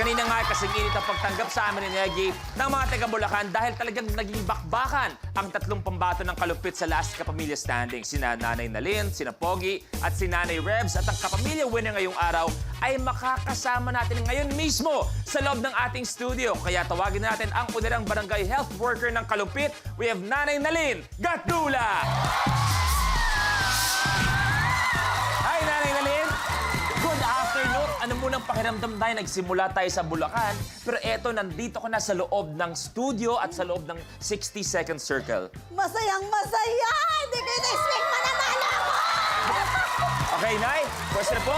kanina nga kasing init ang pagtanggap sa amin ni Negi ng mga taga Bulacan dahil talagang naging bakbakan ang tatlong pambato ng kalupit sa Last Kapamilya Standing. Sina Nanay Nalin, sina Pogi at si Nanay Rebs at ang kapamilya winner ngayong araw ay makakasama natin ngayon mismo sa loob ng ating studio. Kaya tawagin natin ang unirang barangay health worker ng kalupit. We have Nanay Nalin Gatdula! Hi, Nanay Nalin! Good afternoon! Ano munang pakiramdam tayo? Nagsimula tayo sa Bulacan, pero eto, nandito ko na sa loob ng studio at sa loob ng 60-second circle. Masayang masaya! Hindi ko na-expect mananalo ako! Okay, Nay, first na po.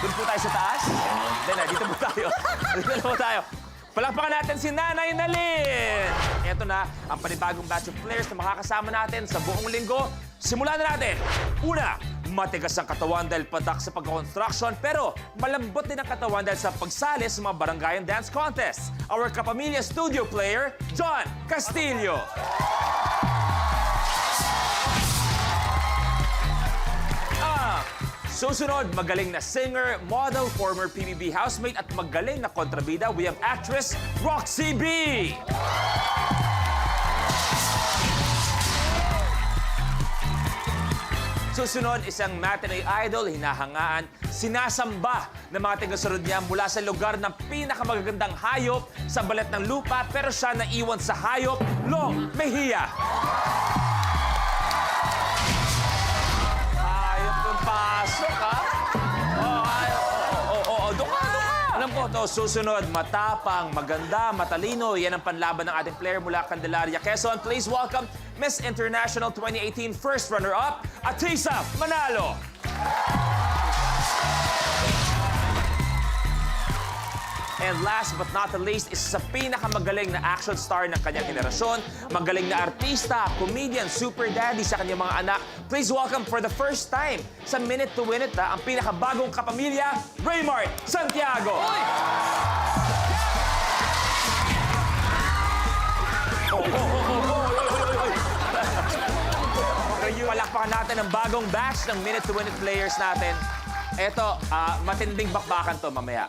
Doon po tayo sa taas. Then, dito po tayo. Dito na po tayo. Palakpakan natin si Nanay Nalin! Eto na ang panibagong batch of players na makakasama natin sa buong linggo. Simulan na natin. Una, matigas ang katawan dahil padak sa pagka-construction pero malambot din ang katawan dahil sa pagsali sa mga barangayan dance contest. Our Kapamilya studio player, John Castillo. Susunod, magaling na singer, model, former PBB housemate at magaling na kontrabida, we have actress Roxy B. Susunod, isang matinee idol, hinahangaan, sinasamba ng mga tagasunod niya mula sa lugar ng pinakamagagandang hayop sa balat ng lupa pero siya naiwan sa hayop, Long Mejia. Hayop ng pasok, ha? Doon ka. Alam po to, susunod, matapang, maganda, matalino. Yan ang panlaban ng ating player mula Candelaria, Quezon. Please welcome Miss International 2018 first runner-up, Atisa Manalo. And last but not the least, isa sa pinakamagaling na action star ng kanyang henerasyon, magaling na artista, comedian, super daddy sa kanyang mga anak. Please welcome for the first time sa Minute to Win It ang pinakabagong kapamilya, Raymart Santiago. Palakpakan natin ang bagong batch ng Minute to Win It players natin. Eto, matinding bakbakan to mamaya.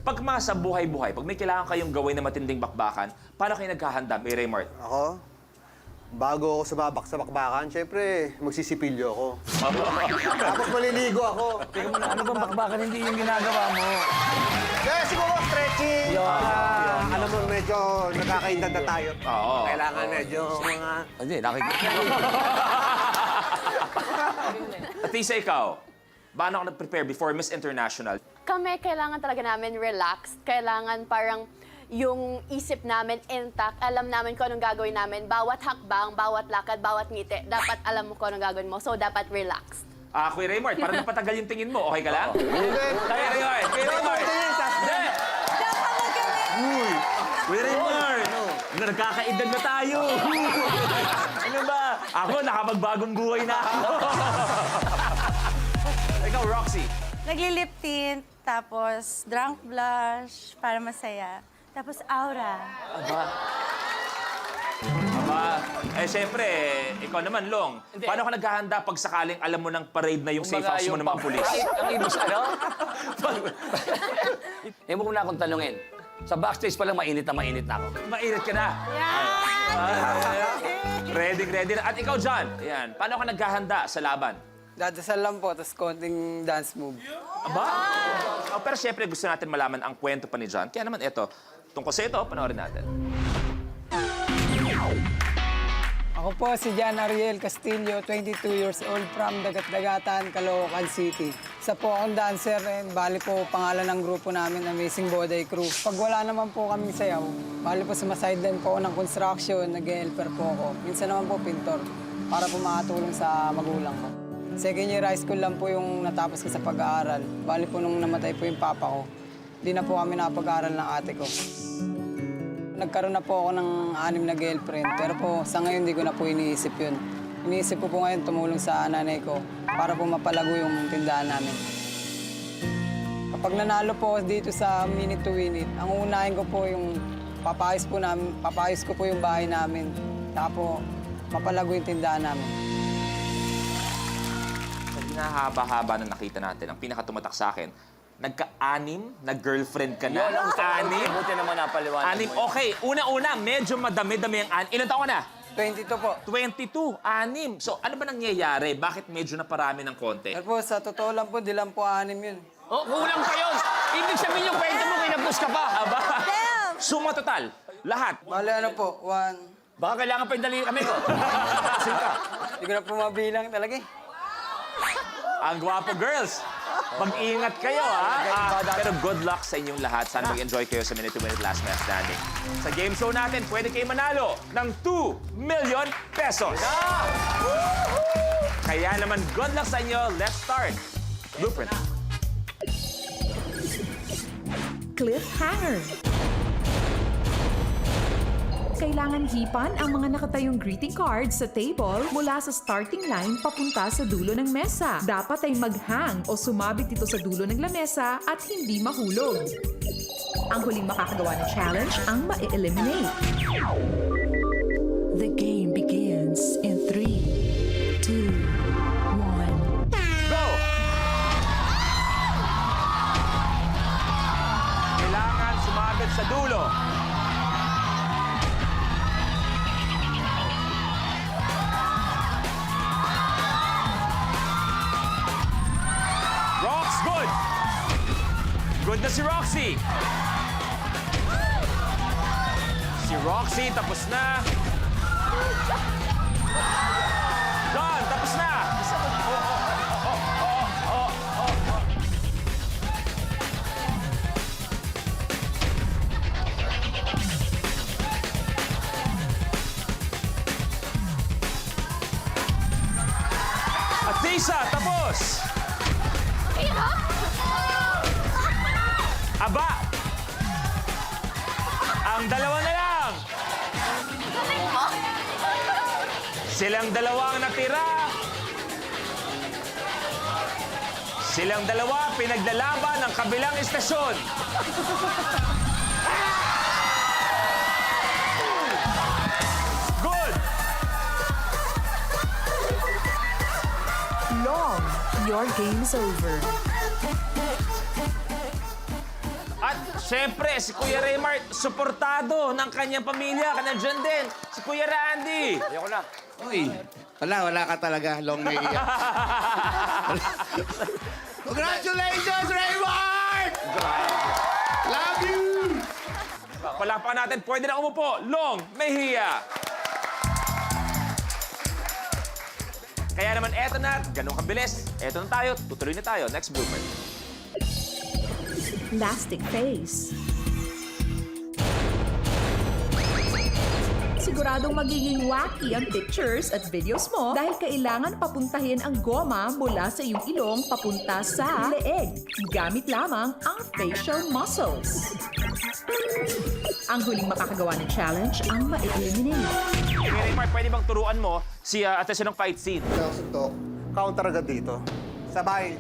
Pag mga sa buhay-buhay, pag may kailangan kayong gawin na matinding bakbakan, paano kayo naghahanda, may Raymart? Ako? Bago ako sa bakbakan, syempre, magsisipilyo ako. Tapos maliligo ako. Teka muna, ano bang bakbakan hindi yung ginagawa mo? Kaya siguro stretching. Alam mo, medyo nagkakaindad na tayo. Oo. Kailangan medyo mga... Hindi, nakikita. Atisa, ikaw, paano ka nag-prepare before Miss International? Kami, kailangan talaga namin relaxed. Kailangan parang yung isip namin intact. Alam namin kung anong gagawin namin. Bawat hakbang, bawat lakad, bawat ngiti. Dapat alam mo kung anong gagawin mo. So, dapat relaxed. Kuya Raymart, parang napatagal yung tingin mo. Okay ka lang? Hindi. Kuya Raymart! Kuya Raymart! Hindi! Uy! Kuya Raymart! Nagkakaedad na tayo! Ano ba? Ako, nakapagbagong buhay na ako. Ikaw, Roxy. Nagli-lip tint, tapos drunk blush para masaya. Tapos aura. Siyempre, ikaw naman, Long. Paano ka naghahanda pag sakaling alam mo ng parade na yung safe house mo ng mga pulis? Ang ibig ano? Mo muna akong tanungin. Sa backstage pa lang mainit na ako. Mainit ka na. Ready na. At ikaw, John, ayan, paano ka naghahanda sa laban? Dadasal lang po, tapos konting dance move. Aba? Pero siyempre, gusto natin malaman ang kwento pa ni John. Kaya naman, ito, tungkol sa ito, panoorin natin. Ako po si John Ariel Castillo, 22 years old from Dagat-Dagatan, Caloocan City. Isa po akong dancer and bali po pangalan ng grupo namin, Amazing Boday Crew. Pag wala naman po kaming sayaw, bali po sumasideline po ako ng construction, nag-helper po ako. Minsan naman po pintor para po makatulong sa magulang ko. Second year high school lang po yung natapos ko sa pag-aaral. Bali po nung namatay po yung papa ko, di na po kami napag-aaral ng ate ko. Nagkaroon na po ako ng 6 na girlfriend, pero po sa ngayon hindi ko na po iniisip yun. Iniisip ko po ngayon tumulong sa nanay ko para po mapalago yung tindahan namin. Kapag nanalo po dito sa Minute to Win It, ang uunahin ko po yung papayos ko po yung bahay namin. Saka po mapalago yung tindahan namin. Sa hinahaba-haba na nakita natin, ang pinakatumatak sa akin, nagka-anim na girlfriend ka na. Yun ang gusto ko. Anim? Buti naman napaliwanag Anim. mo yun. Okay, una-una, medyo madami-dami ang anim. Ilan taon ka na? 22 po. 22, anim. So, ano ba nangyayari? Bakit medyo naparami ng konti? Pero po, sa totoo lang po, di lang po 6 yun. Oh, kulang pa yun. Ibig sabihin yung kwento mo, kinapos ka pa. Aba? Suma total, lahat. Bale, ano po, 1... Baka kailangan pa yung dali kami ko. Asin ka. Hindi ko na po mabilang talaga eh. Ang gwapo, girls. Mag-ingat kayo, ha? Pero good luck sa inyong lahat. Sana mag-enjoy kayo sa Minute to Minute Last Man Standing. Sa game show natin, pwede kayo manalo ng 2 million pesos. Kaya naman, good luck sa inyo. Let's start. Blueprint. Cliffhanger. Kailangan hipan ang mga nakatayong greeting cards sa table mula sa starting line papunta sa dulo ng mesa. Dapat ay maghang o sumabit ito sa dulo ng lamesa at hindi mahulog. Ang huling makakagawa ng challenge ang ma-eliminate. The game begins in 3, 2, 1. Go! Kailangan sumabit sa dulo. Rox, good! Good na si Roxy. Si Roxy, tapos na. John, tapos na. Atisa, tapos. Aba! Ang dalawa na lang! Silang dalawa ang natira. Silang dalawa pinaglalaban ng kabilang istasyon. Good! Long, your game's over. At syempre, si Kuya Raymart, suportado ng kanyang pamilya. Kanandyan din, si Kuya Randy. Ayoko na. Uy, wala ka talaga. Long may iyak. Congratulations, Raymart! Love you! Palapakan natin, pwede na umupo. Long Mejia. Kaya naman, eto na, ganun kabilis. Eto na tayo, tutuloy na tayo. Next blooper. Plastic face. Siguradong magiging wacky ang pictures at videos mo dahil kailangan papuntahin ang goma mula sa iyong ilong papunta sa leeg. Gamit lamang ang facial muscles. Ang huling makakagawa ng challenge ang ma-eliminate. Kuya Raymart, pwede bang turuan mo si Atesya ng fight scene? Suntok. Counter agad dito. Sabay.